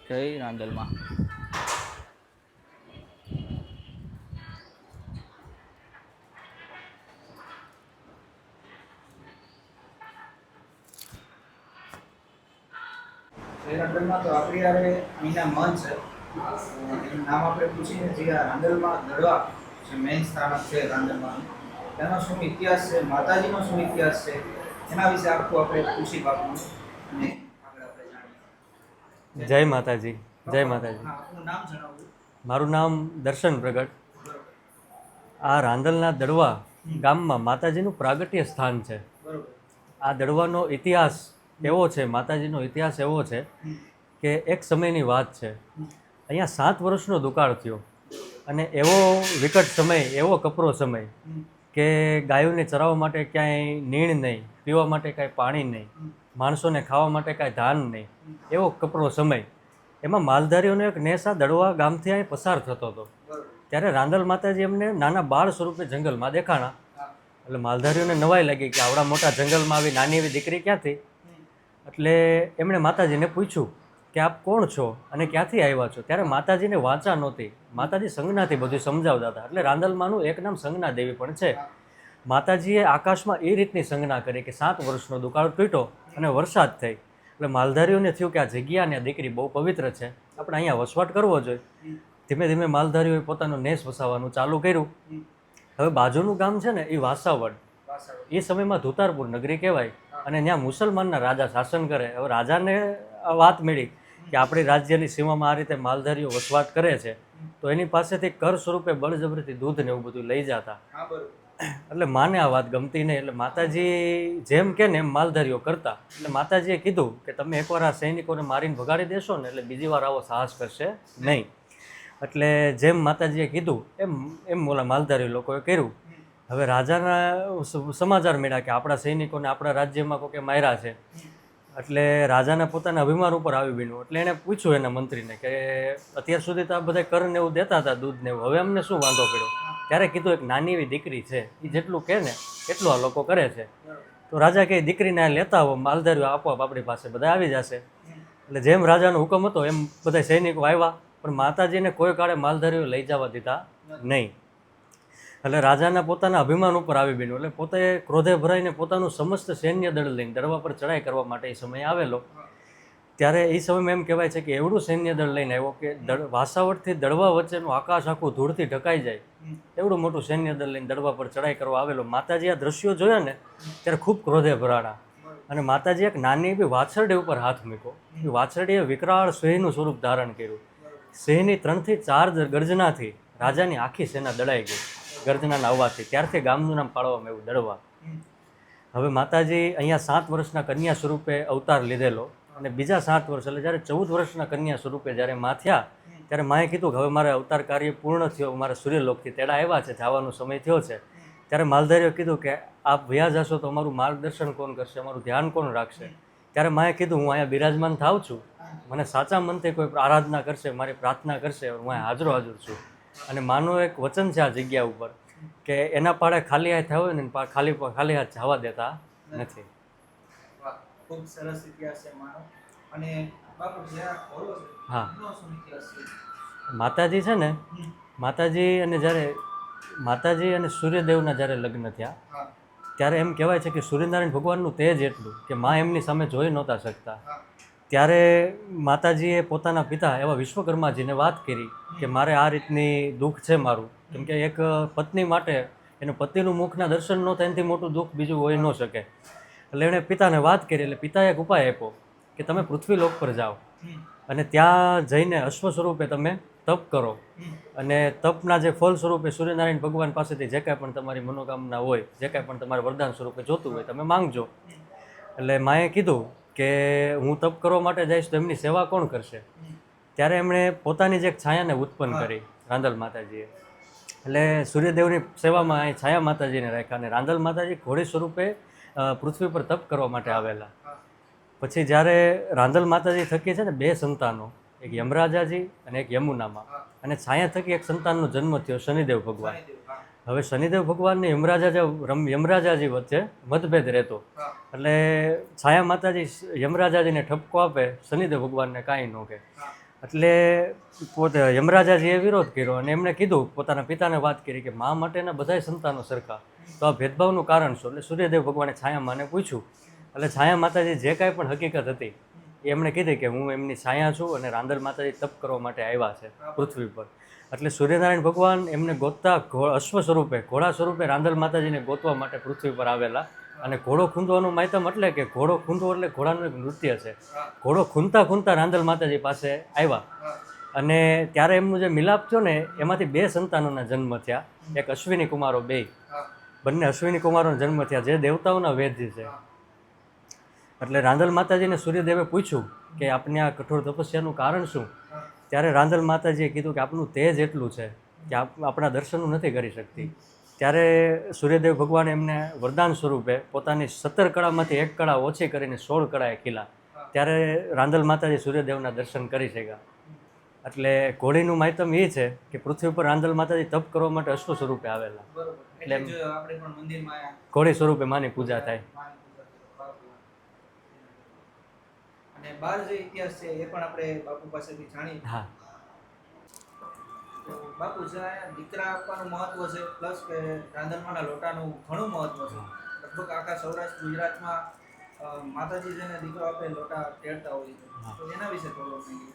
જય રાંદલમાં. રાંદલમાં તો આપણી યારે અહીંના મન છે. એનું નામ આપણે પૂછીને જે આ રાંદલમાં દડવા જે મેઇન સ્થાનક છે રાંદલમાં, એનો શું ઇતિહાસ છે, માતાજીનો શું ઇતિહાસ છે, એના વિશે આખું આપણે પૂછી પાકું અને આગળ આપણે જાણીએ. જય માતાજી. જય માતાજી. હા, આપનું નામ જણાવવું. મારું નામ દર્શન પ્રગટ. બરોબર. આ રાંદલના દડવા ગામમાં માતાજીનું પ્રાગટ્ય સ્થાન છે. બરોબર. આ દડવાનો ઇતિહાસ એવો છે, માતાજીનો ઇતિહાસ એવો છે કે એક સમયની વાત છે. અહીંયા 7 વર્ષનો દુકાળ થયો અને એવો વિકટ સમય, એવો કપરો સમય કે ગાયોને ચરાવવા માટે ક્યાંય નીણ નહીં, પીવા માટે કાંઈ પાણી નહીં, માણસોને ખાવા માટે કાંઈ ધાન નહીં, એવો કપરો સમય. એમાં માલધારીઓનો એક નેસા દડવા ગામથી અહીં પસાર થતો હતો. ત્યારે રાંદલ માતાજી એમને નાના બાળ સ્વરૂપે જંગલમાં દેખાણા. એટલે માલધારીઓને નવાઈ લાગી કે આવડા મોટા જંગલમાં આવી નાની એવી દીકરી ક્યાંથી. એટલે એમણે માતાજીને પૂછ્યું કે આપ કોણ છો અને ક્યાંથી આવ્યા છો. ત્યારે માતાજીને વાંચા નહોતી, માતાજી સંજ્ઞાથી બધું સમજાવતા હતા. એટલે રાંદલમાનું એક નામ સંજ્ઞા દેવી પણ છે. માતાજીએ આકાશમાં એ રીતની સંજ્ઞા કરી કે 7 વર્ષનો દુકાળ તૂટ્યો અને વરસાદ થઈ. એટલે માલધારીઓને થયું કે આ જગ્યા અને આ દીકરી બહુ પવિત્ર છે, આપણે અહીંયા વસવાટ કરવો જોઈએ. ધીમે ધીમે માલધારીઓએ પોતાનો નેસ વસાવવાનું ચાલુ કર્યું. હવે બાજુનું ગામ છે ને એ વાસાવડ, એ સમયમાં ધુતારપુર નગરી કહેવાય અને ત્યાં મુસલમાનના રાજા શાસન કરે. હવે રાજાને આ વાત મળી કે આપણી રાજ્યની સીમામાં આ રીતે માલધારીઓ વસવાટ કરે છે, તો એની પાસેથી કર સ્વરૂપે બળજબરીથી દૂધ ને એવું બધું લઈ જતા. એટલે માને આ વાત ગમતી નહીં. એટલે માતાજી જેમ કે ને એમ માલધારીઓ કરતા. એટલે માતાજીએ કીધું કે તમે એકવાર આ સૈનિકોને મારીને ભગાડી દેશો ને એટલે બીજી વાર આવો સાહસ કરશે નહીં. એટલે જેમ માતાજીએ કીધું એમ ઓલા માલધારી લોકોએ કર્યું. હવે રાજાના સમાચાર મળ્યા કે આપણા સૈનિકોને આપણા રાજ્યમાં કોકે માર્યા છે. એટલે રાજાના પોતાના અભિમાન ઉપર આવી બન્યું. એટલે એણે પૂછ્યું એના મંત્રીને કે અત્યાર સુધી તો આ બધા કરને એવું દેતા હતા, દૂધ ને એવું, હવે અમને શું વાંધો પડ્યો. ત્યારે કીધું એક નાની એવી દીકરી છે, એ જેટલું કહે ને એટલું આ લોકો કરે છે. તો રાજા કહે દીકરીને આ લેતા આવો, માલધારીઓ આપોઆપ આપણી પાસે બધા આવી જશે. એટલે જેમ રાજાનો હુકમ હતો એમ બધા સૈનિકો આવ્યા, પણ માતાજીને કોઈ કાળે માલધારીઓ લઈ જવા દીધા નહીં. એટલે રાજાના પોતાના અભિમાન ઉપર આવી બન્યું. એટલે પોતે ક્રોધે ભરાઈને પોતાનું સમસ્ત સૈન્ય દળ લઈને દડવા પર ચડાઈ કરવા માટે એ સમય આવેલો. ત્યારે એ સમયમાં એમ કહેવાય છે કે એવડું સૈન્ય દળ લઈને આવ્યો કે વાસાવડથી દડવા વચ્ચેનું આકાશ આખું ધૂળથી ઢકાઈ જાય એવડું મોટું સૈન્ય દળ લઈને દડવા પર ચડાઈ કરવા આવેલો. માતાજી આ દ્રશ્યો જોયા ને ત્યારે ખૂબ ક્રોધે ભરાણા અને માતાજી એક નાની એવી વાછરડી ઉપર હાથ મૂક્યો. એ વાછરડીએ વિકરાળ સિંહનું સ્વરૂપ ધારણ કર્યું. સિંહની 3 થી 4 ગર્જનાથી રાજાની આખી સેના દડાઈ ગઈ, ગર્જનાના અવાજથી. ત્યારથી ગામનું નામ પાડવામાં એવું દડવા. હવે માતાજી અહીંયા 7 વર્ષના કન્યા સ્વરૂપે અવતાર લીધેલો અને બીજા 7 વર્ષ એટલે જ્યારે 14 વર્ષના કન્યા સ્વરૂપે જ્યારે માં થયા ત્યારે માએ કીધું કે હવે મારે અવતાર કાર્ય પૂર્ણ થયો, મારા સૂર્યલોકથી તેડા આવ્યા છે, જવાનો સમય થયો છે. ત્યારે માલધારીઓ કીધું કે આપ વયા જશો તો અમારું માર્ગદર્શન કોણ કરશે, અમારું ધ્યાન કોણ રાખશે. ત્યારે માએ કીધું હું અહીંયા બિરાજમાન થાઉં છું, મને સાચા મનથી કોઈ આરાધના કરશે, મારી પ્રાર્થના કરશે, હું અહીંયા હાજર છું. અને માનું એક વચન છે આ જગ્યા ઉપર કે એના પાડે ખાલી હાથ થયો હોય ને ખાલી હાથ જવા દેતા નથી. ખૂબ સરસ ઇતિહાસ છે માનો. અને બાપુ જે આ ખોરો છે હા, એનો શું ઇતિહાસ છે? માતાજી છે ને, માતાજી અને સૂર્યદેવના જ્યારે લગ્ન થયા ત્યારે એમ કહેવાય છે કે સૂર્યનારાયણ ભગવાનનું તેજ એટલું કે માં એમની સામે જોઈ નહોતા શકતા. ત્યારે માતાજીએ પોતાના પિતા એવા વિશ્વકર્માજીને વાત કરી કે મારે આ રીતની દુઃખ છે મારું. કેમ કે એક પત્ની માટે એનું પતિનું મુખના દર્શન ન થાય એનાથી મોટું દુઃખ બીજું હોઈ ન શકે. એટલે એણે પિતાને વાત કરી. એટલે પિતાએ એક ઉપાય આપ્યો કે તમે પૃથ્વીલોક પર જાઓ અને ત્યાં જઈને અશ્વ સ્વરૂપે તમે તપ કરો અને તપના જે ફળ સ્વરૂપે સૂર્યનારાયણ ભગવાન પાસેથી જે કાંઈ પણ તમારી મનોકામના હોય, જે કાંઈ પણ તમારે વરદાન સ્વરૂપે જોતું હોય તમે માંગજો. એટલે માએ કીધું કે હું તપ કરવા માટે જઈશ તો એમની સેવા કોણ કરશે. ત્યારે એમણે પોતાની જ એક છાયાને ઉત્પન્ન કરી રાંદલ માતાજીએ. એટલે સૂર્યદેવની સેવામાં અહીં છાયા માતાજીને રાખ્યા અને રાંદલ માતાજી ઘોડી સ્વરૂપે પૃથ્વી પર તપ કરવા માટે આવેલા. પછી જ્યારે રાંદલ માતાજી થકી છે ને 2 સંતાનો, એક યમરાજાજી અને એક યમુનામાં, અને છાયા થકી એક સંતાનનો જન્મ થયો શનિદેવ ભગવાન. હવે શનિદેવ ભગવાનને યમરાજાજી વચ્ચે મતભેદ રહેતો. એટલે છાયા માતાજી યમરાજાજીને ઠપકો આપે, શનિદેવ ભગવાનને કાંઈ ન કહે. એટલે પોતે યમરાજાજીએ વિરોધ કર્યો અને એમણે કીધું, પોતાના પિતાને વાત કરી કે મા માટેના બધાય સંતાનો સરખા, તો આ ભેદભાવનું કારણ શું? એટલે સૂર્યદેવ ભગવાને છાયા માને પૂછ્યું. એટલે છાયા માતાજી જે કાંઈ પણ હકીકત હતી એ એમણે કીધી કે હું એમની છાયા છું અને રાંદલ માતાજી તપ કરવા માટે આવ્યા છે પૃથ્વી પર. એટલે સૂર્યનારાયણ ભગવાન એમને ગોતતા અશ્વ સ્વરૂપે, ઘોડા સ્વરૂપે રાંદલ માતાજીને ગોતવા માટે પૃથ્વી પર આવેલા. અને ઘોડો ખૂંદવાનું માયતમ એટલે કે ઘોડો ખૂંદવો એટલે ઘોડાનું એક નૃત્ય છે. ઘોડો ખૂંદતા ખૂંદતા રાંદલ માતાજી પાસે આવ્યા અને ત્યારે એમનું જે મિલાપ થયો ને એમાંથી 2 સંતાનોના જન્મ થયા. એક અશ્વિની કુમારો, બંને અશ્વિની કુમારોના જન્મ થયા જે દેવતાઓના વેદ્ય છે. એટલે રાંદલ માતાજીને સૂર્યદેવે પૂછ્યું કે આપને આ કઠોર તપસ્યાનું કારણ શું? ત્યારે રાંદલ માતાજીએ કીધું કે આપનું તેજ એટલું છે કે આપણા દર્શનો નથી કરી શકતી. ત્યારે સૂર્યદેવ ભગવાન એમને વરદાન સ્વરૂપે પોતાની 17 કળામાંથી 1 કળા ઓછી કરીને 16 કળાએ ખીલા. ત્યારે રાંદલ માતાજી સૂર્યદેવના દર્શન કરી શક્યા. એટલે ઘોડીનું માયતમ એ છે કે પૃથ્વી પર રાંદલ માતાજી તપ કરવા માટે અશ્વ સ્વરૂપે આવેલા. એટલે જ આપણે પણ મંદિરમાં ઘોડી સ્વરૂપે માની પૂજા થાય. અને બાર જે ઇતિહાસ છે એ પણ આપણે બાપુ પાસેથી જાણીએ. હા, તો બાપુ જે આ દીકરા આપવાનું મહત્વ છે, પ્લસ કે રાંદલમાના લોટાનું ઘણું મહત્વ છે. લગભગ આખા સૌરાષ્ટ્ર ગુજરાતમાં માતાજી જેને દીકરો આપે લોટા તેડતા હોય છે. તો એના વિશે થોડું માહિતી.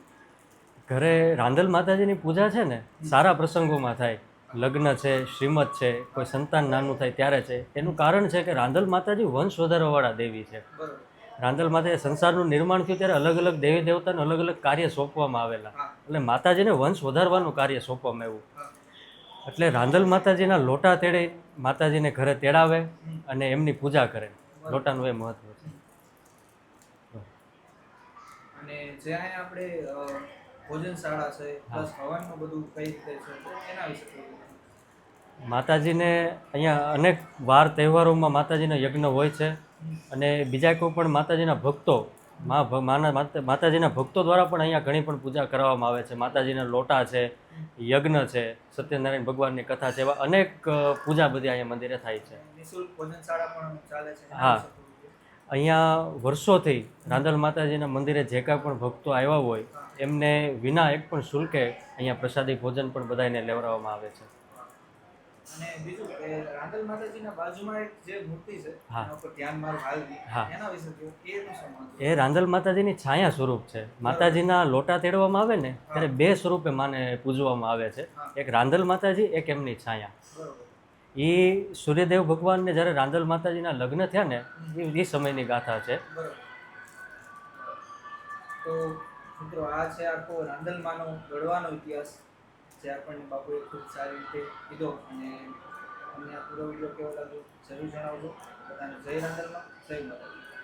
ઘરે રાંદલ માતાજીની પૂજા છે ને સારા પ્રસંગોમાં થાય. લગ્ન છે, શ્રીમત છે, કોઈ સંતાન નાનું થાય ત્યારે છે. એનું કારણ છે કે રાંદલ માતાજી વંશ વધારવાવાળા દેવી છે. બરોબર. રાંદલ માતાજી સંસારનું નિર્માણ થયું ત્યારે અલગ અલગ દેવી દેવતાને અલગ અલગ કાર્ય સોંપવામાં આવેલા. એટલે માતાજીને વંશ વધારવાનું કાર્ય સોંપવામાં આવ્યું. એટલે રાંદલ માતાજીના લોટા તેડે માતાજીને ઘરે તેડાવે અને એમની પૂજા કરે. લોટાનું એ મહત્વ છે. અને જે અહીંયા આપણે ભોજનશાળા છે, પ્લસ હવનનું બધું કઈ રીતે છે તો એના વિશે થોડું. માતાજીને અહીંયા અનેક વાર તહેવારોમાં માતાજીના યજ્ઞ હોય છે અને બીજા કોઈ પણ માતાજીના ભક્તો માતાજીના ભક્તો દ્વારા પણ અહીંયા ઘણી પણ પૂજા કરવામાં આવે છે. માતાજીના લોટા છે, યજ્ઞ છે, સત્યનારાયણ ભગવાનની કથા છે, એવા અનેક પૂજા બધી અહીંયા મંદિરે થાય છે. નિઃશુલ્ક ભોજનશાળા પણ ચાલે છે. હા, અહીંયા વર્ષોથી રાંદલ માતાજીના મંદિરે જે કાંઈ પણ ભક્તો આવ્યા હોય એમને વિના એક પણ શુલ્કે અહીંયા પ્રસાદી ભોજન પણ બધાને લેવડાવવામાં આવે છે. અને બીજું કે રાંદલ માતાજીના બાજુમાં એક જે મૂર્તિ છે એના ઉપર ધ્યાન મારું હાલ એના વિશે કહો. એનું શું મહત્વ? એ રાંદલ માતાજીની છાયા સ્વરૂપ છે. માતાજીના લોટા તેડવામાં આવે ને ત્યારે 2 સ્વરૂપે માને પૂજવામાં આવે છે. એક રાંદલ માતાજી, એક એમની છાયા. બરોબર. એ સૂર્યદેવ ભગવાનને જ્યારે રાંદલ માતાજીના લગ્ન થયા ને એ સમયની ગાથા છે. બરોબર. તો મિત્રો આ છે આખો રાંદલમાનો ગળવાનો ઇતિહાસ જે આપણને બાપુએ ખૂબ સારી રીતે કીધો. અને અમને આ પૂરો વિડીયો કેવો લાગ્યો જરૂર જણાવજો. બધાને જય રાંદલમાં, જય માતાજી.